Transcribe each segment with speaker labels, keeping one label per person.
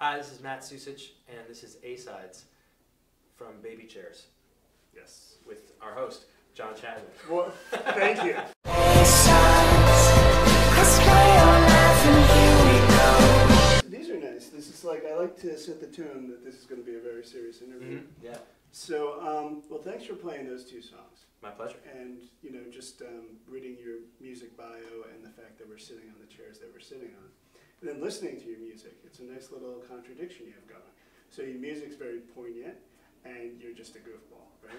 Speaker 1: Hi, this is Matt Sue-Sitch, and this is A-Sides from Baby Chairs.
Speaker 2: Yes.
Speaker 1: With our host, John Chattman.
Speaker 2: Well, thank you. These are nice. This is like, I like to set the tone that this is going to be a very serious interview.
Speaker 1: Mm-hmm. Yeah.
Speaker 2: So, well, thanks for playing those two songs.
Speaker 1: My pleasure.
Speaker 2: And, you know, just reading your music bio and the fact that we're sitting on the chairs that we're sitting on. And then listening to your music, it's a nice little contradiction you have going. So your music's very poignant, and you're just a goofball, right?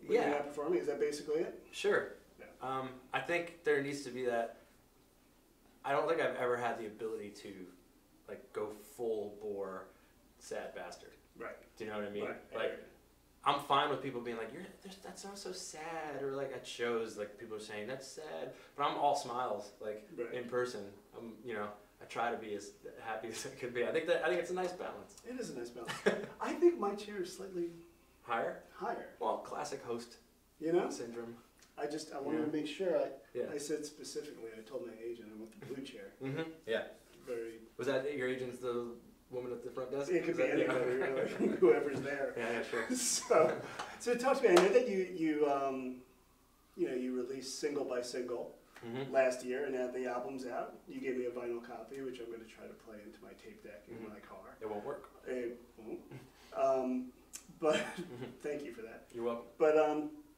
Speaker 2: When
Speaker 1: yeah.
Speaker 2: You're not performing, is that basically it?
Speaker 1: Sure.
Speaker 2: Yeah.
Speaker 1: I think there needs to be that. I don't think I've ever had the ability to, like, go full bore sad bastard.
Speaker 2: Right.
Speaker 1: Do you know what I mean?
Speaker 2: Right.
Speaker 1: Like, I'm fine with people being like, that sounds so sad, or like at shows, like people are saying that's sad, but I'm all smiles, like
Speaker 2: Right.
Speaker 1: in person. You know, I try to be as happy as I could be. I think it's a nice balance.
Speaker 2: It is a nice balance. I think my chair is slightly
Speaker 1: Higher?
Speaker 2: Well,
Speaker 1: classic host
Speaker 2: you know,
Speaker 1: syndrome.
Speaker 2: I wanted to make sure.
Speaker 1: Yeah.
Speaker 2: I said specifically. I told my agent I want the blue chair.
Speaker 1: Mm-hmm. Yeah.
Speaker 2: Very.
Speaker 1: Was that your agent's the woman at the front desk?
Speaker 2: It could be anybody, really, whoever's there.
Speaker 1: Yeah, sure.
Speaker 2: So talk to me. I know that you released single by single last year, and now the album's out. You gave me a vinyl copy, which I'm going to try to play into my tape deck in my car.
Speaker 1: It won't work.
Speaker 2: It won't. But thank you for that.
Speaker 1: You're welcome.
Speaker 2: But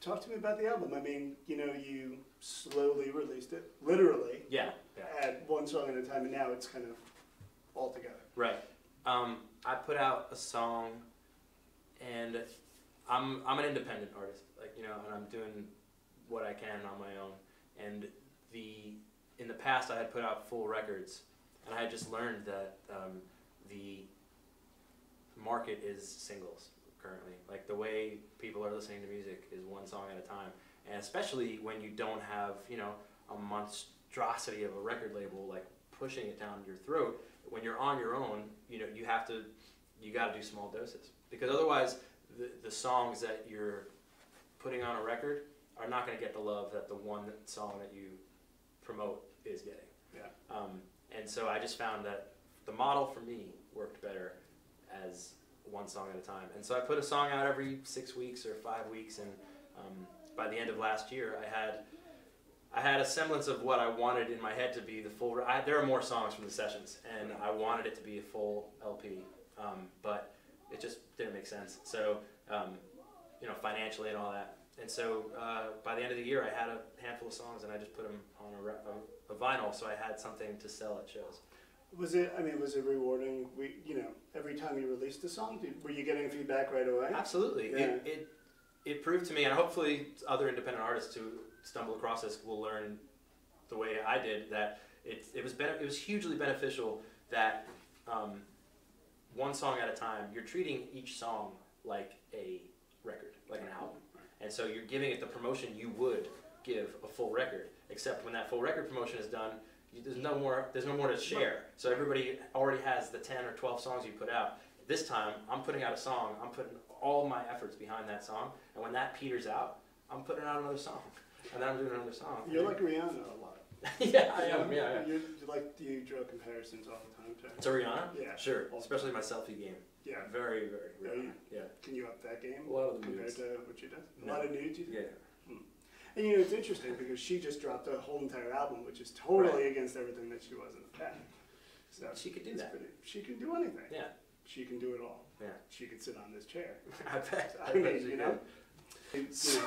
Speaker 2: talk to me about the album. I mean, you know, you slowly released it, literally.
Speaker 1: Yeah.
Speaker 2: At one song at a time, and now it's kind of all together.
Speaker 1: Right. I put out a song, and I'm an independent artist, like, you know, and I'm doing what I can on my own. And in the past, I had put out full records, and I had just learned that the market is singles currently. Like, the way people are listening to music is one song at a time, and especially when you don't have, you know, a monstrosity of a record label like pushing it down your throat. When you're on your own, you know, you got to do small doses, because otherwise the songs that you're putting on a record are not going to get the love that the one song that you promote is getting.
Speaker 2: Yeah.
Speaker 1: And so I just found that the model for me worked better as one song at a time. And so I put a song out every 6 weeks or 5 weeks, and by the end of last year, I had a semblance of what I wanted in my head to be the full. There are more songs from the sessions, and I wanted it to be a full LP, but it just didn't make sense. So, you know, financially and all that. And so by the end of the year, I had a handful of songs, and I just put them on a vinyl, so I had something to sell at shows.
Speaker 2: Was it rewarding? You know, every time you released a song, were you getting feedback right away?
Speaker 1: Absolutely.
Speaker 2: Yeah.
Speaker 1: It proved to me, and hopefully other independent artists who stumble across this will learn the way I did, that it was hugely beneficial that one song at a time, you're treating each song like a record, like an album. And so you're giving it the promotion you would give a full record, except when that full record promotion is done, there's no more to share. So everybody already has the 10 or 12 songs you put out. This time, I'm putting out a song, I'm putting all my efforts behind that song, and when that peters out, I'm putting out another song, and then I'm doing another song.
Speaker 2: You're like Rihanna a lot.
Speaker 1: Yeah, I am. Yeah.
Speaker 2: You draw comparisons all the time too.
Speaker 1: To Rihanna?
Speaker 2: Yeah.
Speaker 1: Sure. Especially my selfie game.
Speaker 2: Yeah.
Speaker 1: Very, very Rihanna.
Speaker 2: Yeah. Can you up that game?
Speaker 1: A lot of the
Speaker 2: compared
Speaker 1: nudes.
Speaker 2: to what she does?
Speaker 1: No.
Speaker 2: A lot of nudes, you think?
Speaker 1: Yeah.
Speaker 2: And you know, it's interesting because she just dropped a whole entire album, which is totally against everything that she was in the past. So
Speaker 1: she could do that.
Speaker 2: She can do anything.
Speaker 1: Yeah.
Speaker 2: She can do it all.
Speaker 1: Yeah.
Speaker 2: She could sit on this chair.
Speaker 1: I bet.
Speaker 2: I mean, you know. So,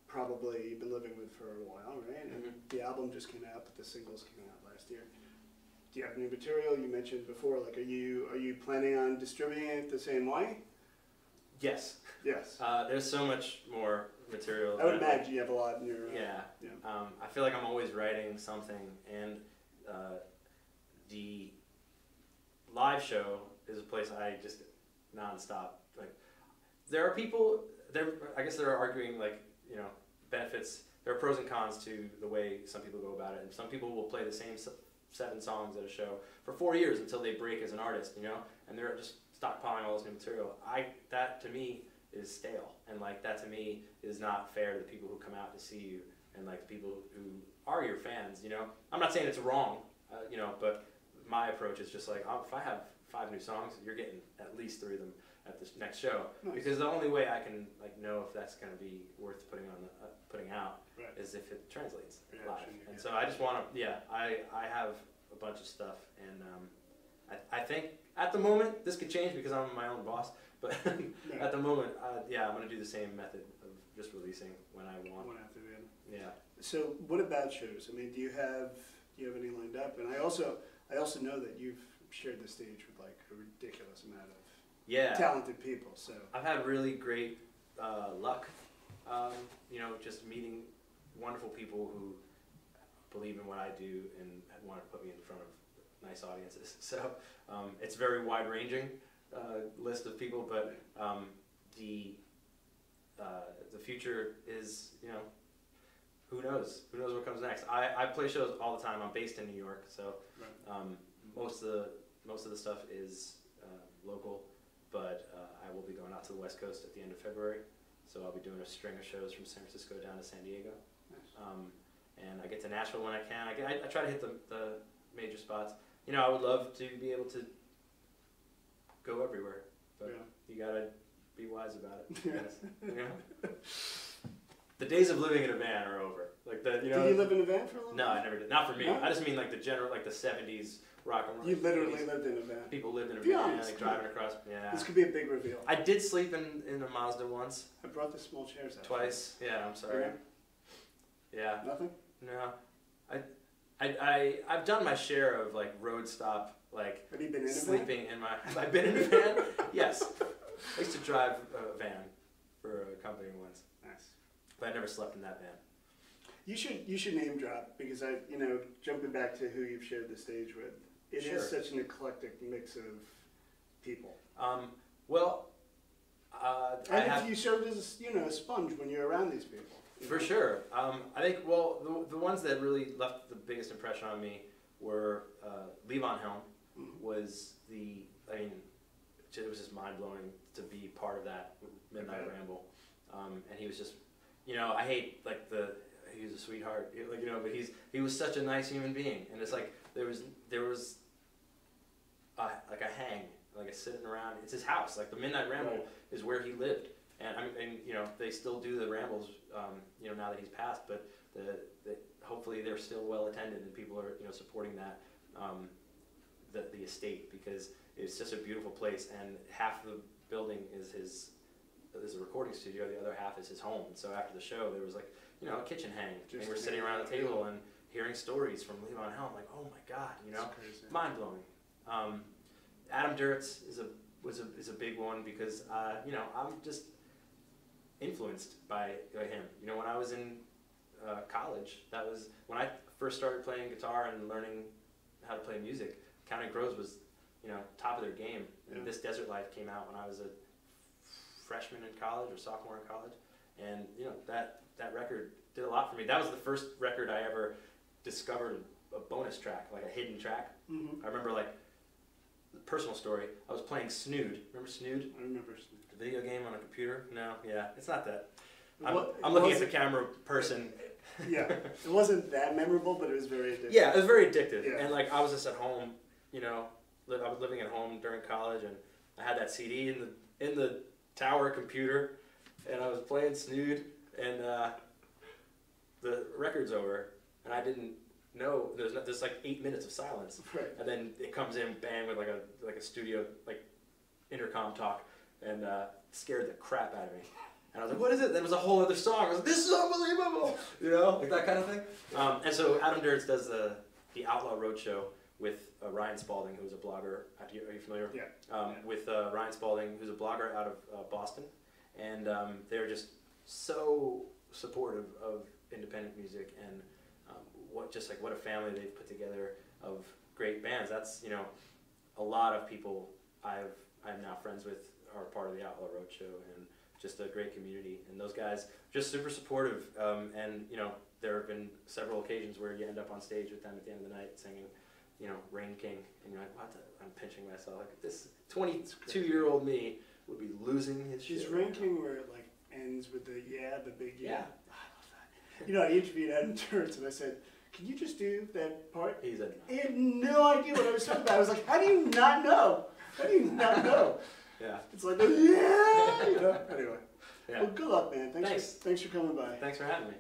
Speaker 2: probably you've been living with for a while, right? And the album just came out, but the singles came out last year. Do you have new material? You mentioned before, like, are you planning on distributing it the same way?
Speaker 1: Yes.
Speaker 2: Yes.
Speaker 1: There's so much more material.
Speaker 2: I would imagine you have a lot in your.
Speaker 1: Yeah. I feel like I'm always writing something, and the live show is a place I just nonstop. Like, there are people. I guess they're arguing, like, you know, benefits. There are pros and cons to the way some people go about it, and some people will play the same 7 songs at a show for 4 years until they break as an artist, you know, and they're just stockpiling all this new material. That to me is stale, and like that to me is not fair to the people who come out to see you, and like the people who are your fans, you know. I'm not saying it's wrong, you know, but my approach is just like, if I have 5 new songs, you're getting at least 3 of them at this next show.
Speaker 2: Nice.
Speaker 1: Because the only way I can like know if that's going to be worth putting on putting out
Speaker 2: Right.
Speaker 1: is if it translates live.
Speaker 2: Reaction,
Speaker 1: And
Speaker 2: yeah.
Speaker 1: so I just want to, I have a bunch of stuff, and I think at the moment this could change because I'm my own boss. But
Speaker 2: Yeah.
Speaker 1: at the moment, I'm going to do the same method of just releasing when I want.
Speaker 2: One after the other.
Speaker 1: Yeah.
Speaker 2: So what about shows? I mean, do you have any lined up? And I also know that you've shared the stage with like a ridiculous amount of talented people. So
Speaker 1: I've had really great luck, just meeting wonderful people who believe in what I do and want to put me in front of nice audiences. So it's very wide-ranging list of people, but the future is, who knows? Who knows what comes next? I play shows all the time. I'm based in New York, so most of the stuff is local, but I will be going out to the West Coast at the end of February. So I'll be doing a string of shows from San Francisco down to San Diego.
Speaker 2: nice.
Speaker 1: And I get to Nashville when I can. I try to hit the major spots. I would love to be able to go everywhere, but you gotta be wise about it.
Speaker 2: Yeah.
Speaker 1: The days of living in a van are over. Like
Speaker 2: Did you live in a van for a little
Speaker 1: No,
Speaker 2: while?
Speaker 1: I never did. Not for me.
Speaker 2: No?
Speaker 1: I just mean like the general, like the '70s rock and roll.
Speaker 2: You literally lived in a van.
Speaker 1: People lived in a
Speaker 2: Be
Speaker 1: van,
Speaker 2: honest,
Speaker 1: like
Speaker 2: come on.
Speaker 1: driving across. Yeah.
Speaker 2: This could be a big reveal.
Speaker 1: I did sleep in a Mazda once,
Speaker 2: I brought the small chairs out.
Speaker 1: twice. Yeah, I'm sorry. Yeah.
Speaker 2: Nothing?
Speaker 1: No. I've done my share of like road stop, like
Speaker 2: Have you been in a van?
Speaker 1: sleeping in my. Have I been in a van? Yes. I used to drive a van for a company once,
Speaker 2: Nice.
Speaker 1: but I never slept in that van.
Speaker 2: You should name drop because jumping back to who you've shared the stage with, it
Speaker 1: Sure.
Speaker 2: is such an eclectic mix of people. And you served as a sponge when you're around these people.
Speaker 1: For sure. I think, the ones that really left the biggest impression on me were Levon Helm was it was just mind-blowing to be part of that Midnight Ramble. And he was just, I hate, like, he was a sweetheart, but he was such a nice human being. And it's like, there was like a hang, like a sitting around, it's his house. Like, the Midnight Ramble is where he lived. And they still do the rambles, now that he's passed. But hopefully they're still well attended and people are, supporting that, the estate, because it's just a beautiful place. And half the building is a recording studio, the other half is his home. And so after the show, there was like, a kitchen hang, and we're sitting around the table and hearing stories from Levon Helm. Like, oh my God, mind blowing. Adam Duritz was a big one because I'm just influenced by him. When I was in college, that was when I first started playing guitar and learning how to play music. Counting Crows was top of their game. And This Desert Life came out when I was a freshman in college or sophomore in college, and that record did a lot for me. That was the first record I ever discovered a bonus track, like a hidden track. I remember, like, the personal story, I was playing Snood. Remember Snood?
Speaker 2: I remember Snood.
Speaker 1: The video game on a computer? No, yeah, it's not that.
Speaker 2: Well,
Speaker 1: I'm looking at the camera person.
Speaker 2: Yeah, it wasn't that memorable, but it was very addictive.
Speaker 1: Yeah, it was very addictive.
Speaker 2: Yeah.
Speaker 1: And like I was just at home, I was living at home during college, and I had that CD in the tower computer, and I was playing Snood, and the record's over, and I didn't know there's like 8 minutes of silence,
Speaker 2: Right.
Speaker 1: and then it comes in bang with like a studio like intercom talk, and scared the crap out of me. And I was like, what is it? There was a whole other song. I was like, this is unbelievable! like that kind of thing. And so Adam Duritz does the Outlaw Roadshow with Ryan Spalding, who's a blogger. Are you familiar?
Speaker 2: Yeah.
Speaker 1: With Ryan Spalding, who's a blogger out of Boston. And they're just so supportive of independent music and what a family they've put together of great bands. That's, a lot of people I'm now friends with are part of the Outlaw Roadshow, and just a great community. And those guys just super supportive. And there have been several occasions where you end up on stage with them at the end of the night singing, Rain King, and you're like, what? I'm pinching myself. Like, this 22-year-old me would be losing his shit.
Speaker 2: Is Rain King where it like ends with the big yeah?
Speaker 1: Yeah.
Speaker 2: I love that. I interviewed Adam Duritz and I said, can you just do that part?
Speaker 1: He said
Speaker 2: He had no idea what I was talking about. I was like, how do you not know? How do you not know?
Speaker 1: Yeah.
Speaker 2: It's like, yeah, you know. Anyway.
Speaker 1: Yeah.
Speaker 2: Well, good luck, man. Thanks for coming by.
Speaker 1: Thanks for having me.